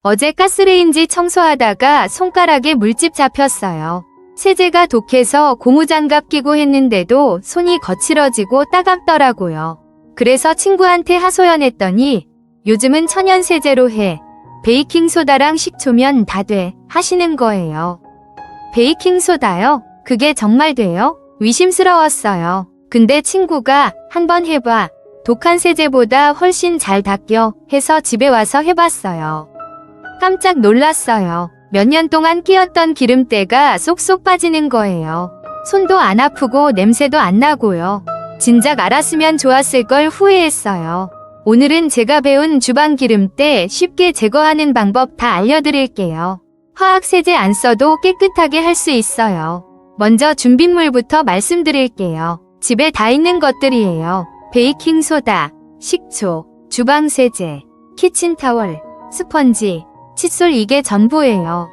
어제 가스레인지 청소하다가 손가락에 물집 잡혔어요. 세제가 독해서 고무장갑 끼고 했는데도 손이 거칠어지고 따갑더라고요. 그래서 친구한테 하소연했더니 요즘은 천연 세제로 해. 베이킹소다랑 식초면 다 돼 하시는 거예요. 베이킹소다요? 그게 정말 돼요? 의심스러웠어요. 근데 친구가 한번 해봐. 독한 세제보다 훨씬 잘 닦여 해서 집에 와서 해봤어요. 깜짝 놀랐어요. 몇 년 동안 끼었던 기름때가 쏙쏙 빠지는 거예요. 손도 안 아프고 냄새도 안 나고요. 진작 알았으면 좋았을 걸 후회했어요. 오늘은 제가 배운 주방 기름때 쉽게 제거하는 방법 다 알려드릴게요. 화학세제 안 써도 깨끗하게 할 수 있어요. 먼저 준비물부터 말씀드릴게요. 집에 다 있는 것들이에요. 베이킹소다, 식초, 주방세제, 키친타월, 스펀지, 칫솔 이게 전부예요.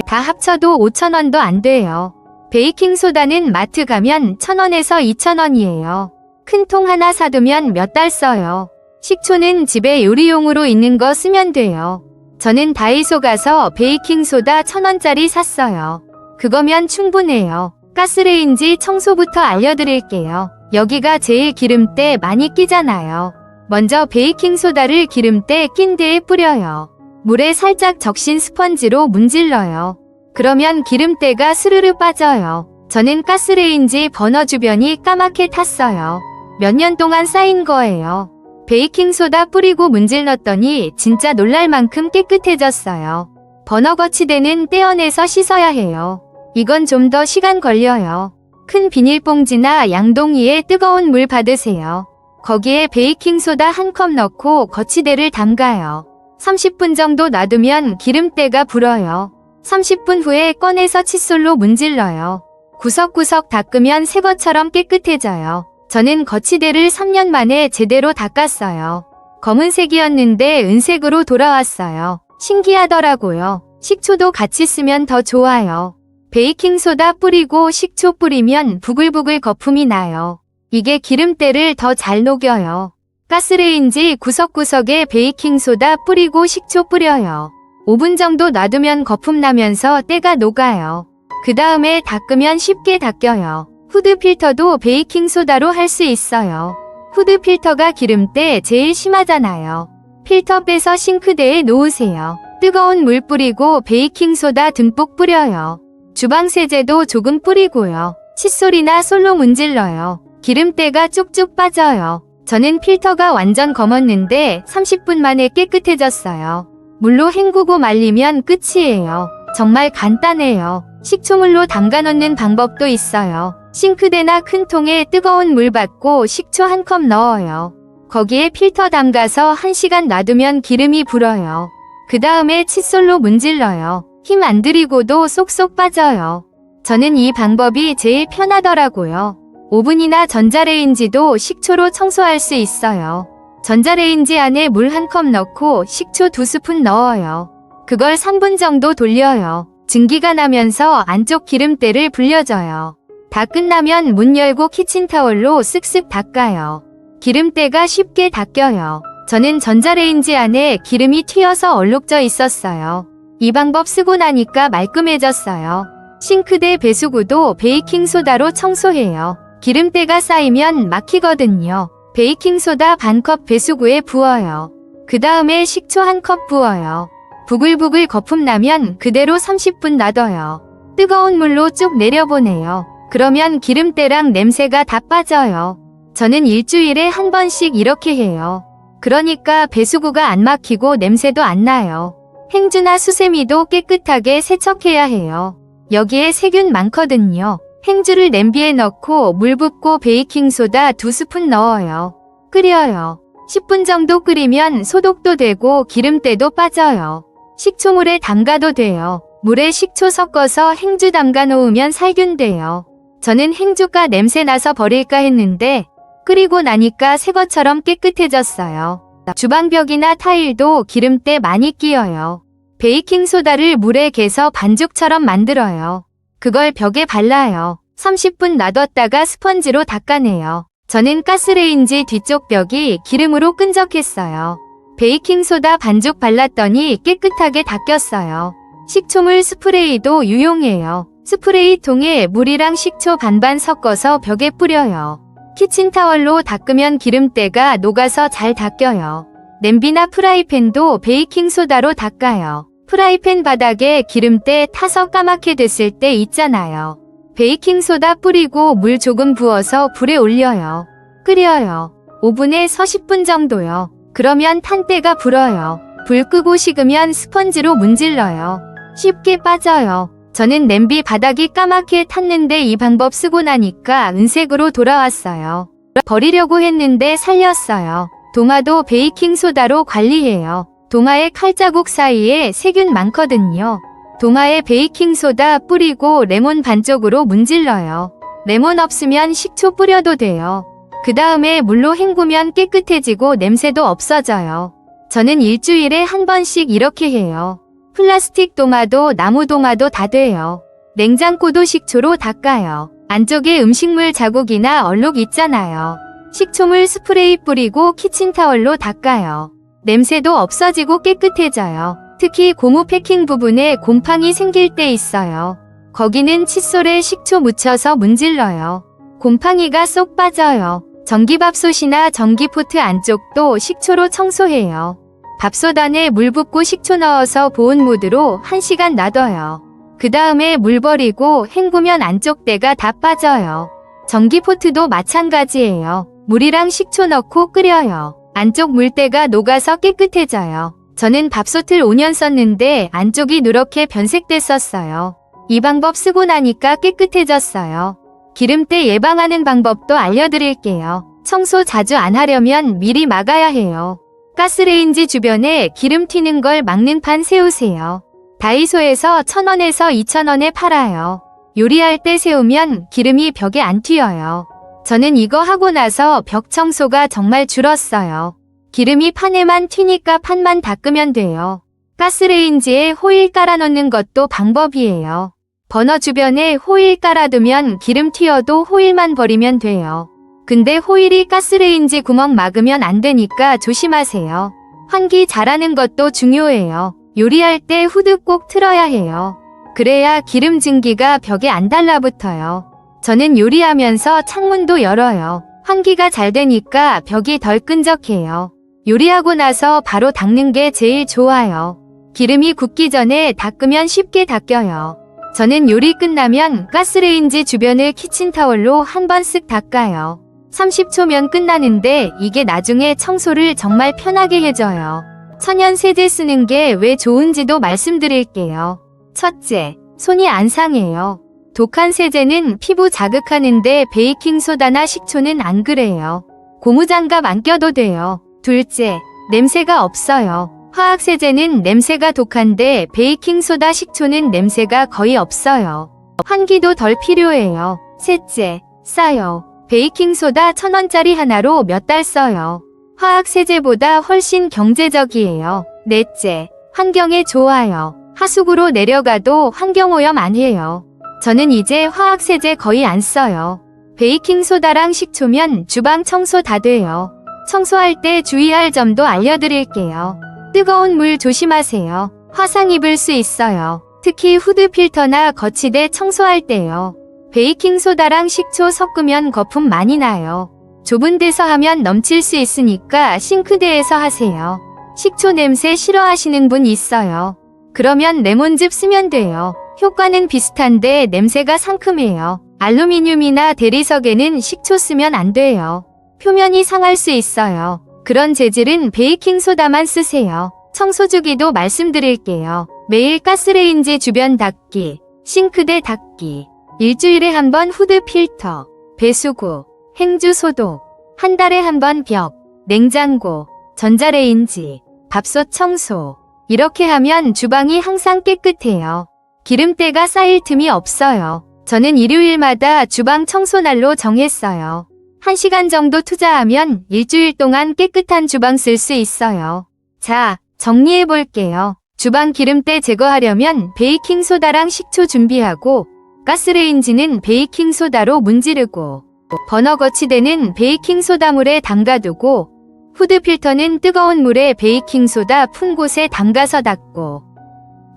다 합쳐도 5,000원도 안 돼요. 베이킹소다는 마트 가면 1,000원에서 2,000원이에요. 큰 통 하나 사두면 몇 달 써요. 식초는 집에 요리용으로 있는 거 쓰면 돼요. 저는 다이소 가서 베이킹소다 1,000원짜리 샀어요. 그거면 충분해요. 가스레인지 청소부터 알려드릴게요. 여기가 제일 기름때 많이 끼잖아요. 먼저 베이킹소다를 기름때 낀 데에 뿌려요. 물에 살짝 적신 스펀지로 문질러요. 그러면 기름때가 스르르 빠져요. 저는 가스레인지 버너 주변이 까맣게 탔어요. 몇 년 동안 쌓인 거예요. 베이킹소다 뿌리고 문질렀더니 진짜 놀랄 만큼 깨끗해졌어요. 버너 거치대는 떼어내서 씻어야 해요. 이건 좀 더 시간 걸려요. 큰 비닐봉지나 양동이에 뜨거운 물 받으세요. 거기에 베이킹소다 한 컵 넣고 거치대를 담가요. 30분 정도 놔두면 기름때가 불어요. 30분 후에 꺼내서 칫솔로 문질러요. 구석구석 닦으면 새 것처럼 깨끗해져요. 저는 거치대를 3년 만에 제대로 닦았어요. 검은색이었는데 은색으로 돌아왔어요. 신기하더라고요. 식초도 같이 쓰면 더 좋아요. 베이킹소다 뿌리고 식초 뿌리면 부글부글 거품이 나요. 이게 기름때를 더 잘 녹여요. 가스레인지 구석구석에 베이킹소다 뿌리고 식초 뿌려요. 5분 정도 놔두면 거품 나면서 때가 녹아요. 그 다음에 닦으면 쉽게 닦여요. 후드 필터도 베이킹소다로 할 수 있어요. 후드 필터가 기름때 제일 심하잖아요. 필터 빼서 싱크대에 놓으세요. 뜨거운 물 뿌리고 베이킹소다 듬뿍 뿌려요. 주방세제도 조금 뿌리고요. 칫솔이나 솔로 문질러요. 기름때가 쭉쭉 빠져요. 저는 필터가 완전 검었는데 30분 만에 깨끗해졌어요. 물로 헹구고 말리면 끝이에요. 정말 간단해요. 식초물로 담가 놓는 방법도 있어요. 싱크대나 큰 통에 뜨거운 물 받고 식초 한 컵 넣어요. 거기에 필터 담가서 1시간 놔두면 기름이 불어요. 그 다음에 칫솔로 문질러요. 힘 안 들이고도 쏙쏙 빠져요. 저는 이 방법이 제일 편하더라고요. 오븐이나 전자레인지도 식초로 청소할 수 있어요. 전자레인지 안에 물 한 컵 넣고 식초 2스푼 넣어요. 그걸 3분 정도 돌려요. 증기가 나면서 안쪽 기름때를 불려줘요. 다 끝나면 문 열고 키친타월로 쓱쓱 닦아요. 기름때가 쉽게 닦여요. 저는 전자레인지 안에 기름이 튀어서 얼룩져 있었어요. 이 방법 쓰고 나니까 말끔해졌어요. 싱크대 배수구도 베이킹소다로 청소해요. 기름때가 쌓이면 막히거든요. 베이킹소다 반컵 배수구에 부어요. 그 다음에 식초 한 컵 부어요. 부글부글 거품 나면 그대로 30분 놔둬요. 뜨거운 물로 쭉 내려보내요. 그러면 기름때랑 냄새가 다 빠져요. 저는 일주일에 한 번씩 이렇게 해요. 그러니까 배수구가 안 막히고 냄새도 안 나요. 행주나 수세미도 깨끗하게 세척해야 해요. 여기에 세균 많거든요. 행주를 냄비에 넣고 물 붓고 베이킹소다 2스푼 넣어요. 끓여요. 10분 정도 끓이면 소독도 되고 기름때도 빠져요. 식초물에 담가도 돼요. 물에 식초 섞어서 행주 담가 놓으면 살균 돼요. 저는 행주가 냄새 나서 버릴까 했는데 끓이고 나니까 새 것처럼 깨끗해졌어요. 주방벽이나 타일도 기름때 많이 끼어요. 베이킹소다를 물에 개서 반죽처럼 만들어요. 그걸 벽에 발라요. 30분 놔뒀다가 스펀지로 닦아내요. 저는 가스레인지 뒤쪽 벽이 기름으로 끈적했어요. 베이킹소다 반죽 발랐더니 깨끗하게 닦였어요. 식초물 스프레이도 유용해요. 스프레이 통에 물이랑 식초 반반 섞어서 벽에 뿌려요. 키친타월로 닦으면 기름때가 녹아서 잘 닦여요. 냄비나 프라이팬도 베이킹소다로 닦아요. 프라이팬 바닥에 기름때 타서 까맣게 됐을 때 있잖아요. 베이킹소다 뿌리고 물 조금 부어서 불에 올려요. 끓여요. 오븐에서 10분 정도요. 그러면 탄때가 불어요. 불 끄고 식으면 스펀지로 문질러요. 쉽게 빠져요. 저는 냄비 바닥이 까맣게 탔는데 이 방법 쓰고 나니까 은색으로 돌아왔어요. 버리려고 했는데 살렸어요. 도마도 베이킹소다로 관리해요. 도마의 칼자국 사이에 세균 많거든요. 도마에 베이킹소다 뿌리고 레몬 반쪽으로 문질러요. 레몬 없으면 식초 뿌려도 돼요. 그 다음에 물로 헹구면 깨끗해지고 냄새도 없어져요. 저는 일주일에 한 번씩 이렇게 해요. 플라스틱 도마도 나무 도마도 다 돼요. 냉장고도 식초로 닦아요. 안쪽에 음식물 자국이나 얼룩 있잖아요. 식초물 스프레이 뿌리고 키친타월로 닦아요. 냄새도 없어지고 깨끗해져요. 특히 고무 패킹 부분에 곰팡이 생길 때 있어요. 거기는 칫솔에 식초 묻혀서 문질러요. 곰팡이가 쏙 빠져요. 전기밥솥이나 전기포트 안쪽도 식초로 청소해요. 밥솥안에 물 붓고 식초 넣어서 보온 모드로 1시간 놔둬요. 그 다음에 물 버리고 헹구면 안쪽 때가 다 빠져요. 전기포트도 마찬가지예요. 물이랑 식초 넣고 끓여요. 안쪽 물때가 녹아서 깨끗해져요. 저는 밥솥을 5년 썼는데 안쪽이 누렇게 변색됐었어요. 이 방법 쓰고 나니까 깨끗해졌어요. 기름때 예방하는 방법도 알려드릴게요. 청소 자주 안 하려면 미리 막아야 해요. 가스레인지 주변에 기름 튀는 걸 막는 판 세우세요. 다이소에서 1,000원에서 2,000원에 팔아요. 요리할 때 세우면 기름이 벽에 안 튀어요. 저는 이거 하고 나서 벽 청소가 정말 줄었어요. 기름이 판에만 튀니까 판만 닦으면 돼요. 가스레인지에 호일 깔아놓는 것도 방법이에요. 버너 주변에 호일 깔아두면 기름 튀어도 호일만 버리면 돼요. 근데 호일이 가스레인지 구멍 막으면 안 되니까 조심하세요. 환기 잘하는 것도 중요해요. 요리할 때 후드 꼭 틀어야 해요. 그래야 기름 증기가 벽에 안 달라붙어요. 저는 요리하면서 창문도 열어요. 환기가 잘 되니까 벽이 덜 끈적해요. 요리하고 나서 바로 닦는 게 제일 좋아요. 기름이 굳기 전에 닦으면 쉽게 닦여요. 저는 요리 끝나면 가스레인지 주변을 키친타월로 한 번 쓱 닦아요. 30초면 끝나는데 이게 나중에 청소를 정말 편하게 해줘요. 천연 세제 쓰는 게 왜 좋은지도 말씀드릴게요. 첫째, 손이 안 상해요. 독한 세제는 피부 자극하는데 베이킹소다나 식초는 안 그래요. 고무장갑 안 껴도 돼요. 둘째, 냄새가 없어요. 화학세제는 냄새가 독한데 베이킹소다 식초는 냄새가 거의 없어요. 환기도 덜 필요해요. 셋째, 싸요. 베이킹소다 1,000원짜리 하나로 몇 달 써요. 화학세제보다 훨씬 경제적이에요. 넷째, 환경에 좋아요. 하수구로 내려가도 환경오염 안 해요. 저는 이제 화학세제 거의 안 써요. 베이킹소다랑 식초면 주방 청소 다 돼요. 청소할 때 주의할 점도 알려드릴게요. 뜨거운 물 조심하세요. 화상 입을 수 있어요. 특히 후드 필터나 거치대 청소할 때요. 베이킹소다랑 식초 섞으면 거품 많이 나요. 좁은 데서 하면 넘칠 수 있으니까 싱크대에서 하세요. 식초 냄새 싫어하시는 분 있어요. 그러면 레몬즙 쓰면 돼요. 효과는 비슷한데 냄새가 상큼해요. 알루미늄이나 대리석에는 식초 쓰면 안 돼요. 표면이 상할 수 있어요. 그런 재질은 베이킹소다만 쓰세요. 청소주기도 말씀드릴게요. 매일 가스레인지 주변 닦기, 싱크대 닦기, 일주일에 한 번 후드 필터, 배수구, 행주 소독, 한 달에 한 번 벽, 냉장고, 전자레인지, 밥솥 청소. 이렇게 하면 주방이 항상 깨끗해요. 기름때가 쌓일 틈이 없어요. 저는 일요일마다 주방 청소날로 정했어요. 1시간 정도 투자하면 일주일 동안 깨끗한 주방 쓸 수 있어요. 자, 정리해 볼게요. 주방 기름때 제거하려면 베이킹소다랑 식초 준비하고, 가스레인지는 베이킹소다로 문지르고, 버너 거치대는 베이킹소다물에 담가두고, 후드 필터는 뜨거운 물에 베이킹소다 푼 곳에 담가서 닦고,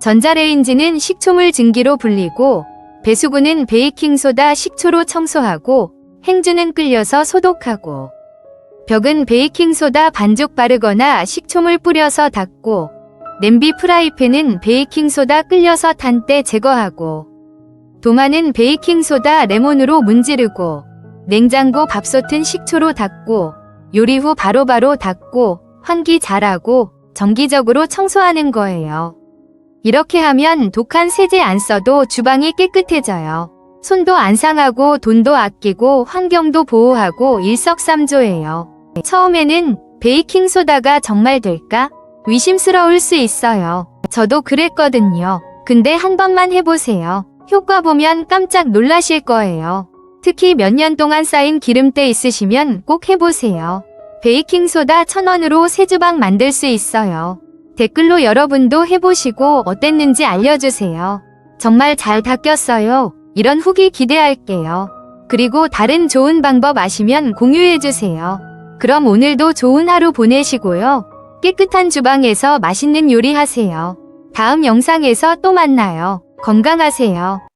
전자레인지는 식초물 증기로 불리고, 배수구는 베이킹소다 식초로 청소하고, 행주는 끓여서 소독하고, 벽은 베이킹소다 반죽 바르거나 식초물 뿌려서 닦고, 냄비 프라이팬은 베이킹소다 끌려서 탄 때 제거하고, 도마는 베이킹소다 레몬으로 문지르고, 냉장고 밥솥은 식초로 닦고, 요리 후 바로바로 닦고, 환기 잘하고, 정기적으로 청소하는 거예요. 이렇게 하면 독한 세제 안 써도 주방이 깨끗해져요. 손도 안 상하고 돈도 아끼고 환경도 보호하고 일석삼조예요. 처음에는 베이킹소다가 정말 될까? 의심스러울 수 있어요. 저도 그랬거든요. 근데 한 번만 해보세요. 효과 보면 깜짝 놀라실 거예요. 특히 몇 년 동안 쌓인 기름때 있으시면 꼭 해보세요. 베이킹소다 1,000원으로 새 주방 만들 수 있어요. 댓글로 여러분도 해보시고 어땠는지 알려주세요. 정말 잘 닦였어요. 이런 후기 기대할게요. 그리고 다른 좋은 방법 아시면 공유해주세요. 그럼 오늘도 좋은 하루 보내시고요. 깨끗한 주방에서 맛있는 요리 하세요. 다음 영상에서 또 만나요. 건강하세요.